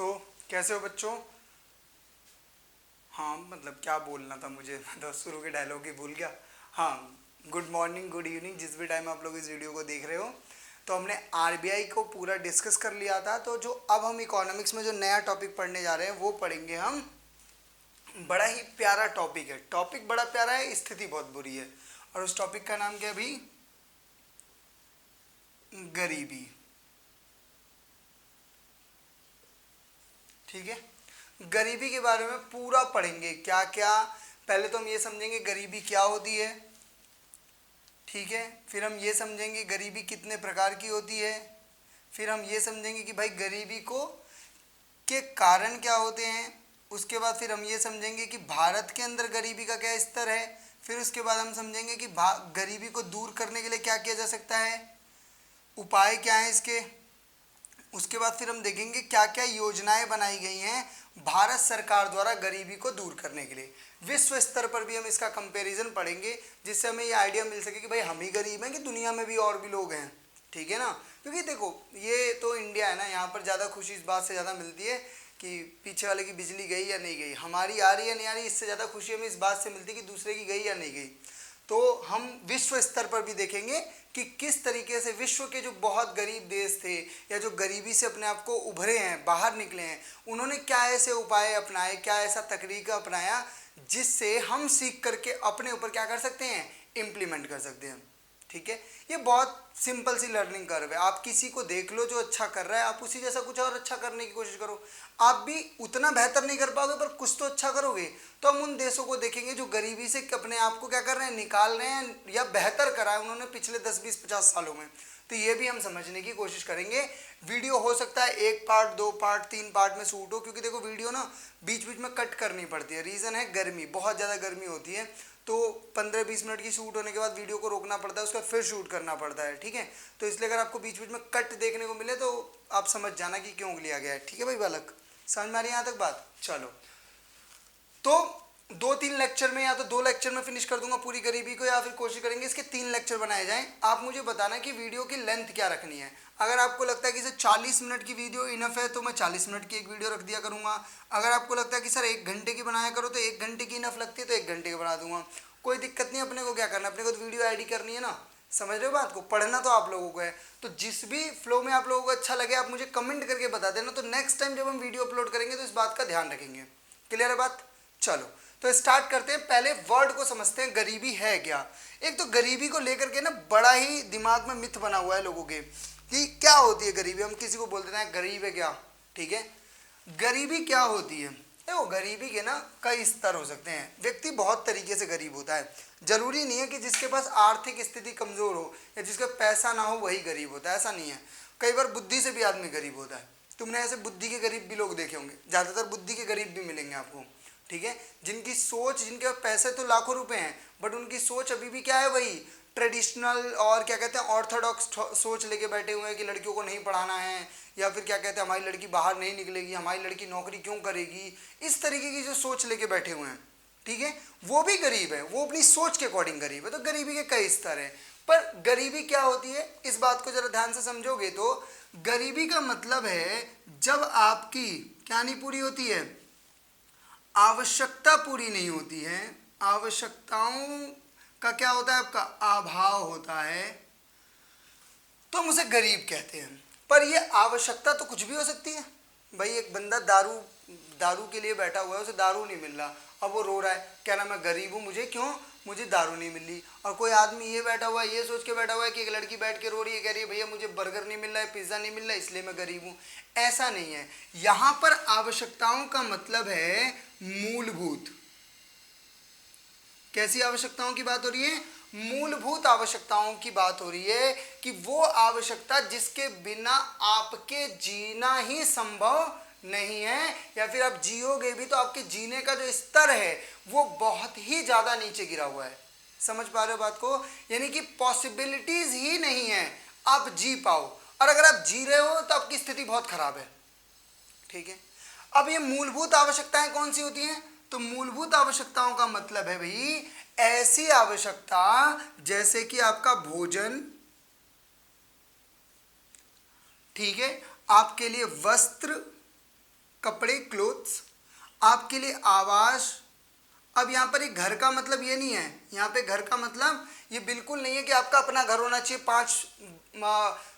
तो कैसे हो बच्चों? हाँ मतलब क्या बोलना था मुझे, मतलब शुरू के डायलॉग ही भूल गया। हाँ, गुड मॉर्निंग गुड इवनिंग, जिस भी टाइम आप लोग इस वीडियो को देख रहे हो। तो हमने आरबीआई को पूरा डिस्कस कर लिया था। तो जो अब हम इकोनॉमिक्स में जो नया टॉपिक पढ़ने जा रहे हैं वो पढ़ेंगे हम। बड़ा ही प्यारा टॉपिक है, टॉपिक बड़ा प्यारा है, स्थिति बहुत बुरी है। और उस टॉपिक का नाम क्या है अभी? गरीबी। ठीक है, गरीबी के बारे में पूरा पढ़ेंगे क्या क्या। पहले तो हम ये समझेंगे गरीबी क्या होती है, ठीक है। फिर हम ये समझेंगे गरीबी कितने प्रकार की होती है। फिर हम ये समझेंगे कि भाई गरीबी को के कारण क्या होते हैं। उसके बाद फिर हम ये समझेंगे कि भारत के अंदर गरीबी का क्या स्तर है। फिर उसके बाद हम समझेंगे कि गरीबी को दूर करने के लिए क्या किया जा सकता है, उपाय क्या है इसके। उसके बाद फिर हम देखेंगे क्या क्या योजनाएं बनाई गई हैं भारत सरकार द्वारा गरीबी को दूर करने के लिए। विश्व स्तर पर भी हम इसका कंपैरिजन पढ़ेंगे, जिससे हमें ये आइडिया मिल सके कि भाई हम ही गरीब हैं कि दुनिया में भी और भी लोग हैं। ठीक है ना, क्योंकि देखो ये तो इंडिया है ना, यहाँ पर ज़्यादा खुशी इस बात से ज़्यादा मिलती है कि पीछे वाले की बिजली गई या नहीं गई, हमारी आ रही या नहीं आ रही, इससे ज़्यादा खुशी हमें इस बात से मिलती है कि दूसरे की गई या नहीं गई। तो हम विश्व स्तर पर भी देखेंगे कि किस तरीके से विश्व के जो बहुत गरीब देश थे या जो गरीबी से अपने आप को उभरे हैं, बाहर निकले हैं, उन्होंने क्या ऐसे उपाय अपनाए, क्या ऐसा तरीका अपनाया जिससे हम सीख करके अपने ऊपर क्या कर सकते हैं, इम्प्लीमेंट कर सकते हैं। ठीक है, ये बहुत सिंपल सी लर्निंग कर्व है। आप किसी को देख लो जो अच्छा कर रहा है, आप उसी जैसा कुछ और अच्छा करने की कोशिश करो। आप भी उतना बेहतर नहीं कर पाओगे पर कुछ तो अच्छा करोगे। तो हम उन देशों को देखेंगे जो गरीबी से अपने आप को क्या कर रहे हैं, निकाल रहे हैं या बेहतर करा है उन्होंने पिछले 10 20 50 सालों में। तो ये भी हम समझने की कोशिश करेंगे। वीडियो हो सकता है 1 पार्ट 2 पार्ट 3 पार्ट में शूट हो, क्योंकि देखो वीडियो ना बीच बीच में कट करनी पड़ती है। रीज़न है गर्मी, बहुत ज़्यादा गर्मी होती है। तो 15 20 मिनट की शूट होने के बाद वीडियो को रोकना पड़ता है, उसके बाद फिर शूट करना पड़ता है। ठीक है, तो इसलिए अगर आपको बीच बीच में कट देखने को मिले तो आप समझ जाना कि क्यों लिया गया है। ठीक है भाई बालक, समझ में आ रही है यहाँ तक बात? चलो, तो 2 3 लेक्चर में या तो 2 लेक्चर में फिनिश कर दूंगा पूरी गरीबी को, या फिर कोशिश करेंगे इसके 3 लेक्चर बनाए जाएं। आप मुझे बताना कि वीडियो की लेंथ क्या रखनी है। अगर आपको लगता है कि सर 40 मिनट की वीडियो इनफ है तो मैं 40 मिनट की एक वीडियो रख दिया करूंगा। अगर आपको लगता है कि सर 1 घंटे की बनाया करो तो 1 घंटे की इनफ लगती है तो 1 घंटे की बना दूंगा। कोई दिक्कत नहीं, अपने को क्या करना, अपने को तो वीडियो एडिट करनी है ना। समझ रहे हो बात को? पढ़ना तो आप लोगों को है। तो जिस भी फ्लो में आप लोगों को अच्छा लगे आप मुझे कमेंट करके बता देना, तो नेक्स्ट टाइम जब हम वीडियो अपलोड करेंगे तो इस बात का ध्यान रखेंगे। क्लियर है बात? चलो, तो स्टार्ट करते हैं। पहले वर्ड को समझते हैं, गरीबी है क्या। एक तो गरीबी को लेकर के ना बड़ा ही दिमाग में मिथ बना हुआ है लोगों के कि क्या होती है गरीबी। हम किसी को बोल देते हैं गरीब है क्या। ठीक है, गरीबी क्या होती है? देखो गरीबी के ना कई स्तर हो सकते हैं। व्यक्ति बहुत तरीके से गरीब होता है। जरूरी नहीं है कि जिसके पास आर्थिक स्थिति कमजोर हो या जिसका पैसा ना हो वही गरीब होता है, ऐसा नहीं है। कई बार बुद्धि से भी आदमी गरीब होता है। तुमने ऐसे बुद्धि के गरीब भी लोग देखे होंगे, ज्यादातर बुद्धि के गरीब भी मिलेंगे आपको। ठीक है, जिनकी सोच, जिनके पास पैसे तो लाखों रुपए हैं बट उनकी सोच अभी भी क्या है, वही ट्रेडिशनल और क्या कहते हैं ऑर्थोडॉक्स सोच लेके बैठे हुए हैं कि लड़कियों को नहीं पढ़ाना है, या फिर क्या कहते हैं हमारी लड़की बाहर नहीं निकलेगी, हमारी लड़की नौकरी क्यों करेगी, इस तरीके की जो सोच लेके बैठे हुए हैं। ठीक है, वो भी गरीब है, वो अपनी सोच के अकॉर्डिंग गरीब है। तो गरीबी के कई स्तर हैं। पर गरीबी क्या होती है इस बात को जरा ध्यान से समझोगे तो गरीबी का मतलब है जब आपकी क्या नहीं पूरी होती है, आवश्यकता पूरी नहीं होती है। आवश्यकताओं का क्या होता है, आपका अभाव होता है, तो हम उसे गरीब कहते हैं। पर ये आवश्यकता तो कुछ भी हो सकती है। भाई एक बंदा दारू दारू के लिए बैठा हुआ है, उसे दारू नहीं मिल रहा, अब वो रो रहा है, क्या ना मैं गरीब हूँ, मुझे क्यों, मुझे दारू नहीं मिल रही। और कोई आदमी ये बैठा हुआ है, ये सोच के बैठा हुआ है कि एक लड़की बैठ के रो रही है, कह रही है भैया मुझे बर्गर नहीं मिल रहा है, पिज्ज़ा नहीं मिल रहा है, इसलिए मैं गरीब हूँ। ऐसा नहीं है। यहाँ पर आवश्यकताओं का मतलब है मूलभूत। कैसी आवश्यकताओं की बात हो रही है? मूलभूत आवश्यकताओं की बात हो रही है कि वो आवश्यकता जिसके बिना आपके जीना ही संभव नहीं है, या फिर आप जियोगे भी तो आपके जीने का जो स्तर है वो बहुत ही ज्यादा नीचे गिरा हुआ है। समझ पा रहे हो बात को? यानी कि पॉसिबिलिटीज ही नहीं है आप जी पाओ, और अगर आप जी रहे हो तो आपकी स्थिति बहुत खराब है। ठीक है, अब ये मूलभूत आवश्यकताएं कौन सी होती हैं? तो मूलभूत आवश्यकताओं का मतलब है भाई ऐसी आवश्यकता जैसे कि आपका भोजन, ठीक है, आपके लिए वस्त्र, कपड़े क्लोथ्स, आपके लिए आवास। अब यहाँ पर एक घर का मतलब ये नहीं है, यहाँ पे घर का मतलब ये बिल्कुल नहीं है कि आपका अपना घर होना चाहिए,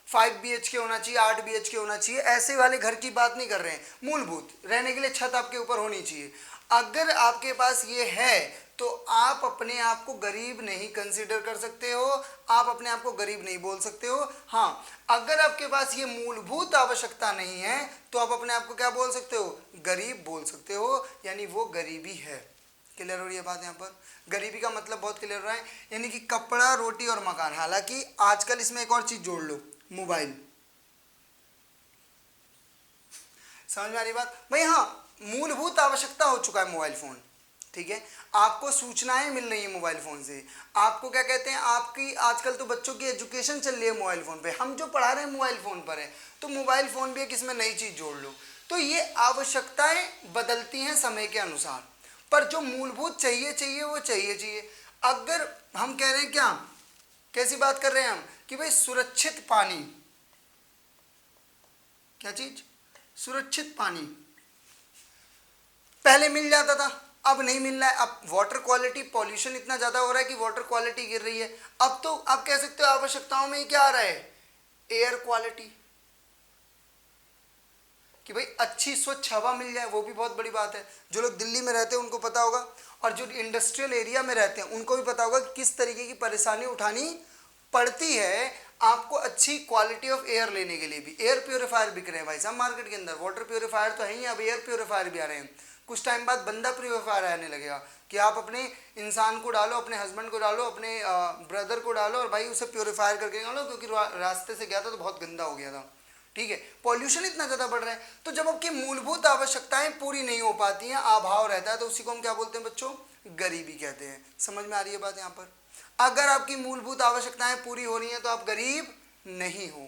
5 BHK होना चाहिए, 8 BHK होना चाहिए, ऐसे वाले घर की बात नहीं कर रहे हैं। मूलभूत रहने के लिए छत आपके ऊपर होनी चाहिए। अगर आपके पास ये है तो आप अपने आप को गरीब नहीं कंसीडर कर सकते हो, आप अपने आप को गरीब नहीं बोल सकते हो। हाँ, अगर आपके पास ये मूलभूत आवश्यकता नहीं है तो आप अपने आप को क्या बोल सकते हो, गरीब बोल सकते हो, यानी वो गरीबी है। क्लियर हो रही है बात यहाँ पर? गरीबी का मतलब बहुत क्लियर हो रहा है, यानी कि कपड़ा, रोटी और मकान। हालांकि आजकल इसमें एक और चीज जोड़ लो, मोबाइल। समझ में आ रही बात भाई? हाँ, मूलभूत आवश्यकता हो चुका है मोबाइल फोन, ठीक है। आपको सूचनाएं मिल रही है मोबाइल फोन से, आपको क्या कहते हैं, आपकी आजकल तो बच्चों की एजुकेशन चल रही है मोबाइल फोन पे, हम जो पढ़ा रहे हैं मोबाइल फोन पर है, तो मोबाइल फोन भी एक इसमें नई चीज जोड़ लो। तो ये आवश्यकताएं बदलती हैं समय के अनुसार, पर जो मूलभूत चाहिए वो चाहिए। अगर हम कह रहे हैं क्या, कैसी बात कर रहे हैं हम कि भाई सुरक्षित पानी, क्या चीज, सुरक्षित पानी पहले मिल जाता था, अब नहीं मिल रहा है। अब वाटर क्वालिटी, पॉल्यूशन इतना ज्यादा हो रहा है कि वाटर क्वालिटी गिर रही है। अब तो आप कह सकते हो आवश्यकताओं में ही क्या आ रहा है, एयर क्वालिटी, कि भाई अच्छी स्वच्छ हवा मिल जाए, वो भी बहुत बड़ी बात है। जो लोग दिल्ली में रहते हैं उनको पता होगा, और जो इंडस्ट्रियल एरिया में रहते हैं उनको भी पता होगा कि किस तरीके की परेशानी उठानी पड़ती है आपको अच्छी क्वालिटी ऑफ एयर लेने के लिए भी। एयर प्योरीफायर बिक रहे हैं भाई साहब मार्केट के अंदर, वाटर प्योरीफायर तो है ही, अब एयर प्योरीफायर भी आ रहे हैं। कुछ टाइम बाद बंदा प्योरीफायर आने लगेगा कि आप अपने इंसान को डालो, अपने हस्बैंड को डालो, अपने ब्रदर को डालो और भाई उसे प्योरीफायर करके डालो, क्योंकि रास्ते से गया था तो बहुत गंदा हो गया था, ठीक है। पॉल्यूशन इतना ज्यादा बढ़ रहा है, तो जब आपकी मूलभूत आवश्यकताएं पूरी नहीं हो पाती हैं, अभाव रहता है, तो उसी को हम क्या बोलते हैं बच्चों, गरीबी कहते हैं। समझ में आ रही है बात यहाँ पर? अगर आपकी मूलभूत आवश्यकताएं पूरी हो रही हैं तो आप गरीब नहीं हो।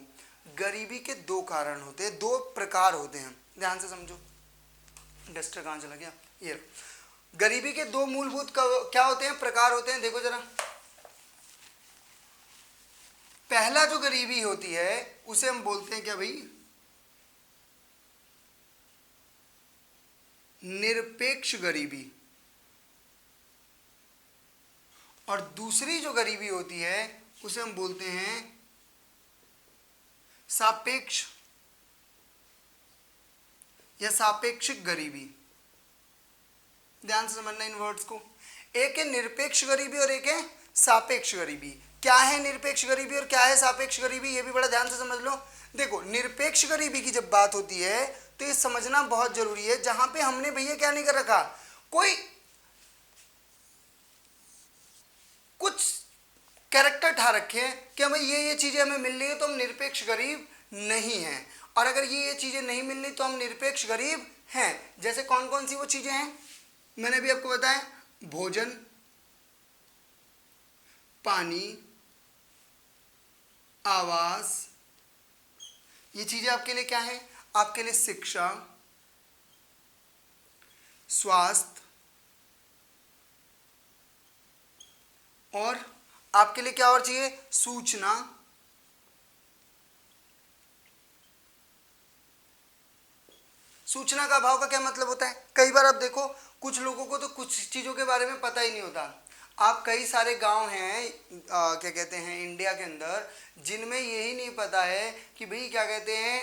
गरीबी के दो कारण होते हैं, दो प्रकार होते हैं, ध्यान से समझो। डस्टर कहाँ चला गया, ये गरीबी के दो मूलभूत क्या होते हैं, प्रकार होते हैं, देखो जरा। पहला जो गरीबी होती है उसे हम बोलते हैं क्या भाई, निरपेक्ष गरीबी। और दूसरी जो गरीबी होती है उसे हम बोलते हैं सापेक्ष या सापेक्षिक गरीबी। ध्यान से समझना इन वर्ड्स को, एक है निरपेक्ष गरीबी और एक है सापेक्ष गरीबी। क्या है निरपेक्ष गरीबी और क्या है सापेक्ष गरीबी, ये भी बड़ा ध्यान से समझ लो। देखो, निरपेक्ष गरीबी की जब बात होती है तो ये समझना बहुत जरूरी है, जहां पे हमने भैया क्या नहीं कर रखा, कोई कुछ कैरेक्टर ठा रखे हैं कि हमें ये चीजें हमें मिल रही है तो हम निरपेक्ष गरीब नहीं हैं, और अगर ये चीजें नहीं मिल रही तो हम निरपेक्ष गरीब हैं। जैसे कौन कौन सी वो चीजें हैं, मैंने भी आपको बताया, भोजन, पानी, आवास, ये चीजें आपके लिए क्या है, आपके लिए शिक्षा, स्वास्थ्य, और आपके लिए क्या और चाहिए, सूचना, सूचना का अभाव का क्या मतलब होता है, कई बार आप देखो कुछ लोगों को तो कुछ चीजों के बारे में पता ही नहीं होता। आप कई सारे गांव हैं क्या कहते हैं इंडिया के अंदर, जिनमें यही नहीं पता है कि भाई क्या कहते हैं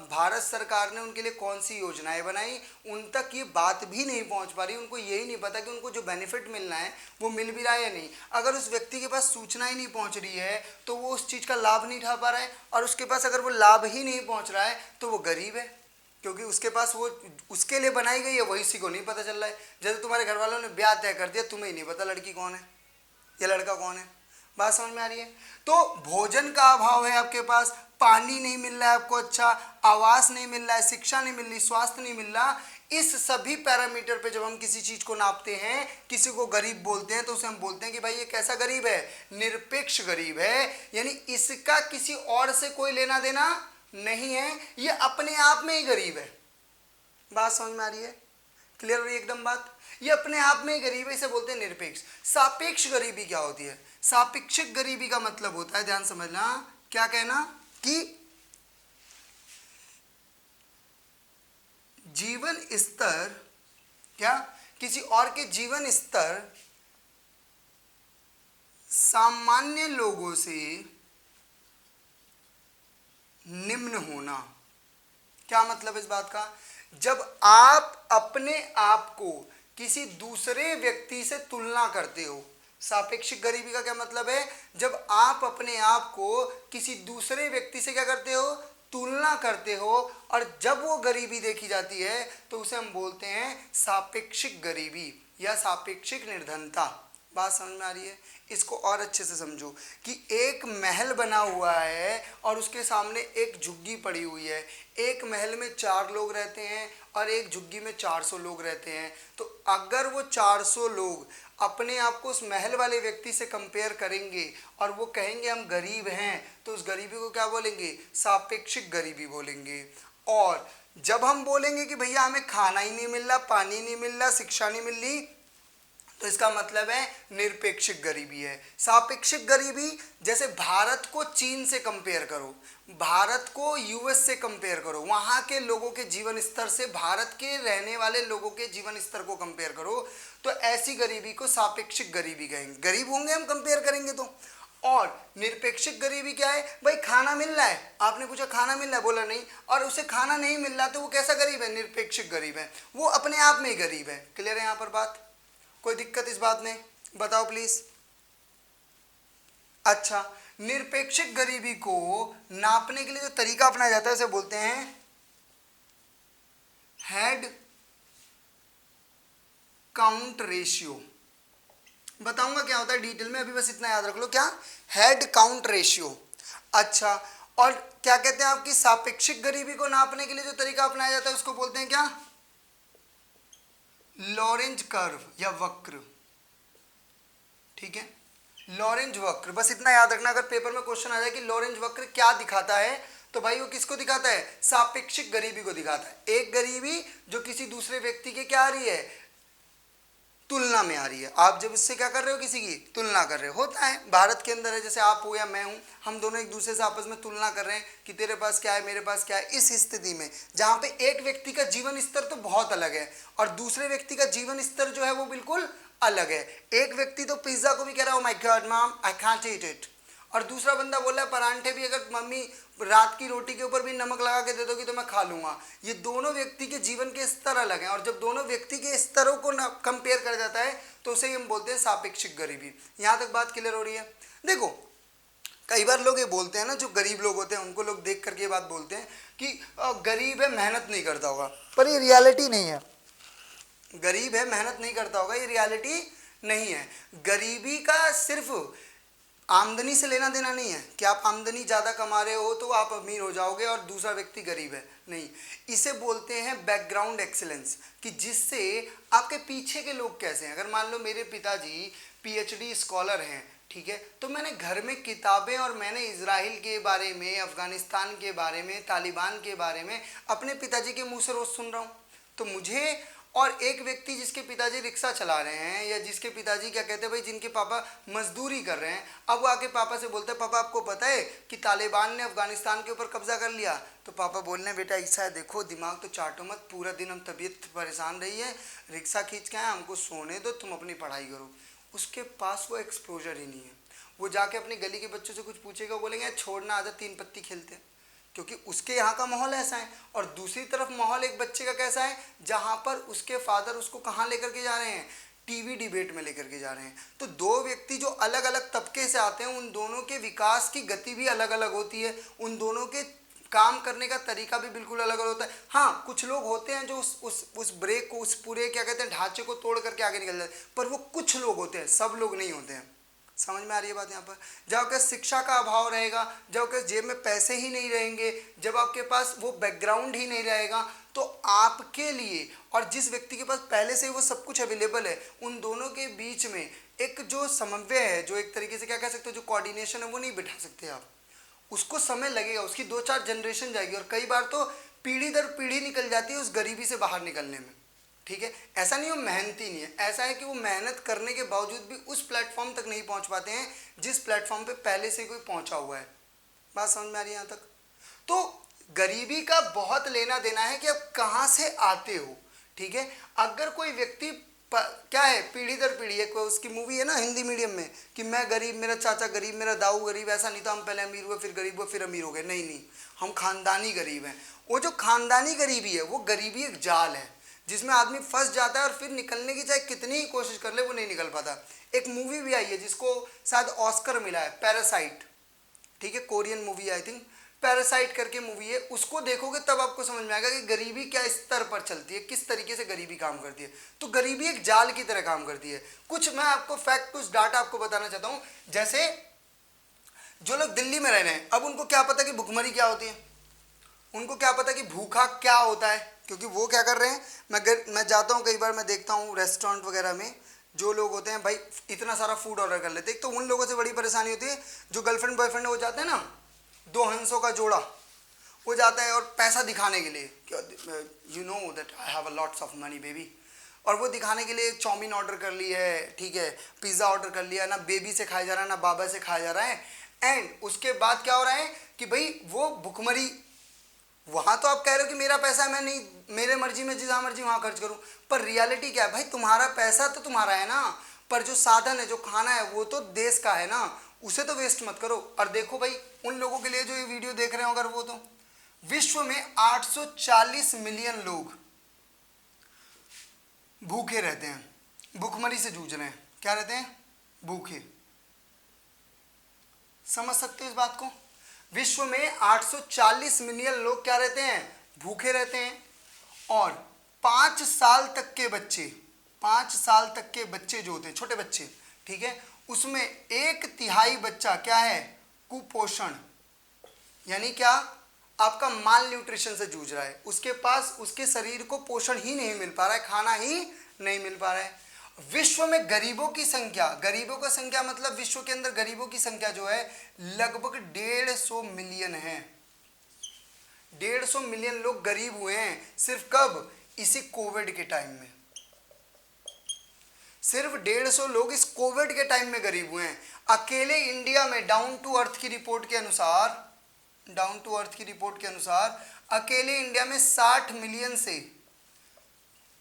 भारत सरकार ने उनके लिए कौन सी योजनाएं बनाई, उन तक ये बात भी नहीं पहुंच पा रही। उनको यही नहीं पता कि उनको जो बेनिफिट मिलना है वो मिल भी रहा है या नहीं। अगर उस व्यक्ति के पास सूचना ही नहीं पहुंच रही है तो वो उस चीज़ का लाभ नहीं उठा पा रहा है, और उसके पास अगर वो लाभ ही नहीं पहुँच रहा है तो वो गरीब है, क्योंकि उसके पास वो उसके लिए बनाई गई है, वही उसी को नहीं पता चल रहा है। जैसे तुम्हारे घर वालों ने ब्याह तय कर दिया, तुम्हें ही नहीं पता लड़की कौन है या लड़का कौन है। बात समझ में आ रही है? तो भोजन का अभाव है आपके पास, पानी नहीं मिल रहा है आपको अच्छा, आवास नहीं मिल रहा है, शिक्षा नहीं मिल रही, स्वास्थ्य नहीं मिल रहा। इस सभी पैरामीटर पे जब हम किसी चीज को नापते हैं, किसी को गरीब बोलते हैं, तो उसे हम बोलते हैं कि भाई ये कैसा गरीब है, निरपेक्ष गरीब है, यानी इसका किसी और से कोई लेना देना नहीं है, ये अपने आप में ही गरीब है। बात समझ में आ रही है? क्लियर हो रही है एकदम बात? ये अपने आप में ही गरीब है, इसे बोलते हैं निरपेक्ष। सापेक्ष गरीबी क्या होती है? सापेक्षिक गरीबी का मतलब होता है, ध्यान समझना, क्या कहना कि जीवन स्तर, क्या किसी और के जीवन स्तर सामान्य लोगों से निम्न होना। क्या मतलब इस बात का? जब आप अपने आप को किसी दूसरे व्यक्ति से तुलना करते हो, सापेक्षिक गरीबी का क्या मतलब है? जब आप अपने आप को किसी दूसरे व्यक्ति से क्या करते हो? तुलना करते हो, और जब वो गरीबी देखी जाती है तो उसे हम बोलते हैं सापेक्षिक गरीबी या सापेक्षिक निर्धनता। बात समझ में आ रही है? इसको और अच्छे से समझो कि एक महल बना हुआ है और उसके सामने एक झुग्गी पड़ी हुई है। एक महल में 4 लोग रहते हैं और एक झुग्गी में 400 लोग रहते हैं। तो अगर वो 400 लोग अपने आप को उस महल वाले व्यक्ति से कंपेयर करेंगे और वो कहेंगे हम गरीब हैं, तो उस गरीबी को क्या बोलेंगे? सापेक्षिक गरीबी बोलेंगे। और जब हम बोलेंगे कि भैया हमें खाना ही नहीं मिल रहा, पानी नहीं मिल रहा, शिक्षा नहीं मिल रही, तो इसका मतलब है निरपेक्षिक गरीबी है। सापेक्षिक गरीबी, जैसे भारत को चीन से कंपेयर करो, भारत को यूएस से कंपेयर करो, वहां के लोगों के जीवन स्तर से भारत के रहने वाले लोगों के जीवन स्तर को कंपेयर करो, तो ऐसी गरीबी को सापेक्षिक गरीबी कहेंगे। गरीब होंगे हम कंपेयर करेंगे तो। और निरपेक्षिक गरीबी क्या है? भाई खाना मिल रहा है, आपने पूछा खाना मिल रहा है, बोला नहीं, और उसे खाना नहीं मिल रहा, तो वो कैसा गरीब है? निरपेक्षिक गरीब है, वो अपने आप में ही गरीब है। क्लियर है यहाँ पर बात? कोई दिक्कत इस बात में? बताओ प्लीज। अच्छा, निरपेक्षिक गरीबी को नापने के लिए जो तरीका अपनाया जाता है उसे बोलते हैं हेड काउंट रेशियो। बताऊंगा क्या होता है डिटेल में, अभी बस इतना याद रख लो। क्या? Head count ratio. अच्छा, और क्या कहते हैं आपकी सापेक्षिक गरीबी को नापने के लिए जो तरीका अपनाया जाता है उसको बोलते हैं क्या? लॉरेंज कर्व या वक्र। ठीक है, लॉरेंज वक्र, बस इतना याद रखना। अगर पेपर में क्वेश्चन आ जाए कि लॉरेंज वक्र क्या दिखाता है, तो भाई वो किसको दिखाता है? सापेक्षिक गरीबी को दिखाता है। एक गरीबी जो किसी दूसरे व्यक्ति के क्या आ रही है? तुलना में आ रही है। आप जब इससे क्या कर रहे हो? किसी की तुलना कर रहे हो। होता है भारत के अंदर है, जैसे आप हो या मैं हूं, हम दोनों एक दूसरे से आपस में तुलना कर रहे हैं कि तेरे पास क्या है, मेरे पास क्या है। इस स्थिति में जहां पे एक व्यक्ति का जीवन स्तर तो बहुत अलग है और दूसरे व्यक्ति का जीवन स्तर जो है वो बिल्कुल अलग है। एक व्यक्ति तो पिज्जा को भी कह रहा है, my God mom I can't eat it, और दूसरा बंदा बोल रहा है परांठे भी अगर मम्मी रात की रोटी के ऊपर भी नमक लगा के दे दोगी तो मैं खा लूंगा। ये दोनों व्यक्ति के जीवन के स्तर अलग हैं, और जब दोनों व्यक्ति के स्तरों को कंपेयर करा जाता है तो उसे हम बोलते हैं सापेक्षिक गरीबी। यहां तक बात क्लियर हो रही है? देखो, कई बार लोग ये बोलते हैं ना, जो गरीब लोग होते हैं उनको लोग देख करके ये बात बोलते हैं कि गरीब है मेहनत नहीं करता होगा, पर ये रियलिटी नहीं है। गरीब है मेहनत नहीं करता होगा, ये रियलिटी नहीं है। गरीबी का सिर्फ आमदनी से लेना देना नहीं है कि आप आमदनी ज़्यादा कमा रहे हो तो आप अमीर हो जाओगे और दूसरा व्यक्ति गरीब है, नहीं। इसे बोलते हैं बैकग्राउंड एक्सीलेंस, कि जिससे आपके पीछे के लोग कैसे हैं। अगर मान लो मेरे पिताजी पीएचडी स्कॉलर हैं, ठीक है, तो मैंने घर में किताबें और मैंने इजराइल के बारे में, अफगानिस्तान के बारे में, तालिबान के बारे में अपने पिताजी के मुंह से रोज़ सुन रहा हूँ। तो मुझे और एक व्यक्ति जिसके पिताजी रिक्शा चला रहे हैं, या जिसके पिताजी क्या कहते हैं भाई, जिनके पापा मजदूरी कर रहे हैं, अब वो आके पापा से बोलते हैं पापा आपको पता है कि तालिबान ने अफगानिस्तान के ऊपर कब्जा कर लिया। तो पापा बोल रहे हैं बेटा ऐसा है, देखो दिमाग तो चाटो मत, पूरा दिन हम तबीयत परेशान रही है, रिक्शा खींच के आए, हमको सोने दो, तुम अपनी पढ़ाई करो। उसके पास वो एक्सपोजर ही नहीं है। वो जाके अपनी गली के बच्चों से कुछ पूछेगा, बोलेंगे छोड़ना आजा 3 पत्ती खेलते हैं, क्योंकि उसके यहाँ का माहौल ऐसा है। और दूसरी तरफ माहौल एक बच्चे का कैसा है, जहाँ पर उसके फादर उसको कहाँ लेकर के जा रहे हैं? टीवी डिबेट में लेकर के जा रहे हैं। तो दो व्यक्ति जो अलग अलग तबके से आते हैं, उन दोनों के विकास की गति भी अलग अलग होती है, उन दोनों के काम करने का तरीका भी बिल्कुल अलग अलग होता है। हाँ, कुछ लोग होते हैं जो उस ब्रेक को, उस पूरे क्या कहते हैं ढांचे को तोड़ करके आगे निकल जाते हैं, पर वो कुछ लोग होते हैं, सब लोग नहीं होते हैं। समझ में आ रही है बात? यहाँ पर जब आपके शिक्षा का अभाव रहेगा, जब आपके जेब में पैसे ही नहीं रहेंगे, जब आपके पास वो बैकग्राउंड ही नहीं रहेगा, तो आपके लिए और जिस व्यक्ति के पास पहले से ही वो सब कुछ अवेलेबल है, उन दोनों के बीच में एक जो समन्वय है, जो एक तरीके से क्या कह सकते हो, जो कोऑर्डिनेशन है, वो नहीं बिठा सकते आप। उसको समय लगेगा, उसकी 2-4 जनरेशन जाएगी, और कई बार तो पीढ़ी दर पीढ़ी निकल जाती है उस गरीबी से बाहर निकलने में। ठीक है, ऐसा नहीं वो मेहनती नहीं है, ऐसा है कि वो मेहनत करने के बावजूद भी उस प्लेटफॉर्म तक नहीं पहुंच पाते हैं जिस प्लेटफॉर्म पे पहले से कोई पहुंचा हुआ है। बात समझ में आ रही है यहाँ तक? तो गरीबी का बहुत लेना देना है कि आप कहाँ से आते हो, ठीक है। अगर कोई व्यक्ति क्या है, पीढ़ी दर पीढ़ी, एक उसकी मूवी है ना हिंदी मीडियम में कि मैं गरीब, मेरा चाचा गरीब, मेरा दाऊ गरीब, ऐसा नहीं था हम पहले अमीर हुए फिर गरीब हुए फिर अमीर हो गए, नहीं नहीं, हम खानदानी गरीब हैं। वो जो खानदानी गरीबी है वो गरीबी एक जाल है जिसमें आदमी फंस जाता है और फिर निकलने की चाहे कितनी ही कोशिश कर ले वो नहीं निकल पाता। एक मूवी भी आई है जिसको शायद ऑस्कर मिला है, पैरासाइट, ठीक है, Korean movie I think, parasite करके मूवी है, उसको देखोगे तब आपको समझ में आएगा कि गरीबी क्या स्तर पर चलती है, किस तरीके से गरीबी काम करती है। तो गरीबी एक जाल की तरह काम करती है। कुछ मैं आपको फैक्ट, कुछ डाटा आपको बताना चाहता हूं। जैसे जो लोग दिल्ली में रह रहे हैं, अब उनको क्या पता कि भुखमरी क्या होती है, उनको क्या पता कि भूखा क्या होता है, क्योंकि वो क्या कर रहे हैं, मैं जाता हूँ कई बार, मैं देखता हूँ रेस्टोरेंट वगैरह में जो लोग होते हैं भाई इतना सारा फूड ऑर्डर कर लेते हैं। एक तो उन लोगों से बड़ी परेशानी होती है जो गर्लफ्रेंड बॉयफ्रेंड हो जाते हैं ना, दो हंसों का जोड़ा, वो जाता है और पैसा दिखाने के लिए, you know that I have a lots of money baby, और वो दिखाने के लिए चाउमीन ऑर्डर कर ली है, ठीक है, पिज़्ज़ा ऑर्डर कर लिया, ना बेबी से खाया जा रहा है ना बाबा से खाया जा रहा है। एंड उसके बाद क्या हो रहा है कि भाई वो भुखमरी, वहाँ तो आप कह रहे हो कि मेरा पैसा है, मैं नहीं, मेरे मर्जी में जहाँ मर्जी वहाँ खर्च करूँ, पर रियलिटी क्या है भाई, तुम्हारा पैसा तो तुम्हारा है ना, पर जो साधन है, जो खाना है, वो तो देश का है ना, उसे तो वेस्ट मत करो। और देखो भाई उन लोगों के लिए जो ये वीडियो देख रहे हो, अगर वो तो विश्व में 840 मिलियन लोग भूखे रहते हैं, भूखमरी से जूझ रहे हैं, क्या रहते हैं, भूखे। समझ सकते हो इस बात को, विश्व में 840 मिलियन लोग क्या रहते हैं, भूखे रहते हैं। और 5 साल तक के बच्चे, 5 साल तक के बच्चे जो होते हैं, छोटे बच्चे, ठीक है, उसमें 1/3 बच्चा क्या है, कुपोषण, यानी क्या, आपका माल न्यूट्रिशन से जूझ रहा है, उसके पास उसके शरीर को पोषण ही नहीं मिल पा रहा है, खाना ही नहीं मिल पा रहा है। विश्व में गरीबों की संख्या, गरीबों का संख्या मतलब विश्व के अंदर गरीबों की संख्या जो है लगभग 150 मिलियन है। 150 मिलियन लोग गरीब हुए हैं सिर्फ कब, इसी कोविड के टाइम में, सिर्फ 150 लोग इस कोविड के टाइम में गरीब हुए हैं। अकेले इंडिया में डाउन टू अर्थ की रिपोर्ट के अनुसार, डाउन टू अर्थ की रिपोर्ट के अनुसार अकेले इंडिया में 60 मिलियन से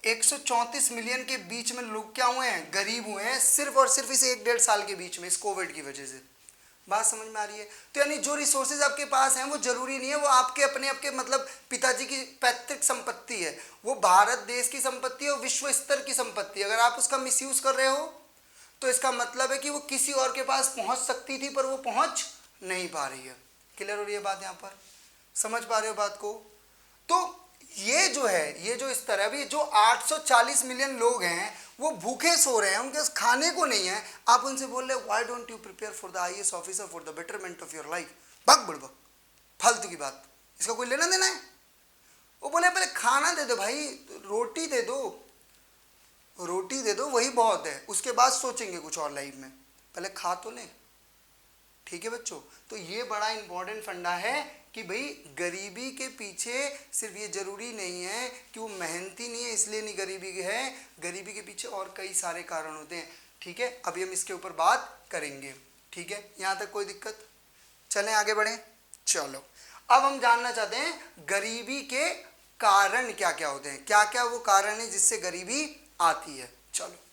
134 मिलियन के बीच में लोग क्या हुए हैं, गरीब हुए हैं, सिर्फ और सिर्फ इस 1-1.5 साल के बीच में, इस कोविड की वजह से। बात समझ में आ रही है। तो यानी जो रिसोर्सेज आपके पास हैं वो जरूरी नहीं है वो आपके अपने आपके मतलब पिताजी की पैतृक संपत्ति है, वो भारत देश की संपत्ति है और विश्व स्तर की संपत्ति है। अगर आप उसका मिसयूज कर रहे हो तो इसका मतलब है कि वो किसी और के पास पहुंच सकती थी पर वो पहुंच नहीं पा रही है। क्लियर हो रही है बात, यहाँ पर समझ पा रहे हो बात को। तो ये जो है, ये जो स्तर है, अभी जो 840 मिलियन लोग हैं वो भूखे सो रहे हैं, उनके पास खाने को नहीं है, आप उनसे बोल रहे why don't you prepare for the IAS officer for the betterment of your life, भग बुड़बक, फालतू की बात, इसका कोई लेना देना है। वो बोले पहले खाना दे दो भाई, रोटी दे दो, रोटी दे दो वही बहुत है, उसके बाद सोचेंगे कुछ और लाइफ में, पहले खा तो ले। ठीक है बच्चों, तो ये बड़ा इंपॉर्टेंट फंडा है कि भाई गरीबी के पीछे सिर्फ ये जरूरी नहीं है कि वो मेहनती नहीं है इसलिए नहीं गरीबी है, गरीबी के पीछे और कई सारे कारण होते हैं। ठीक है, अभी हम इसके ऊपर बात करेंगे। ठीक है, यहाँ तक कोई दिक्कत, चलें आगे बढ़ें। चलो अब हम जानना चाहते हैं गरीबी के कारण क्या क्या होते हैं, क्या क्या वो कारण है जिससे गरीबी आती है। चलो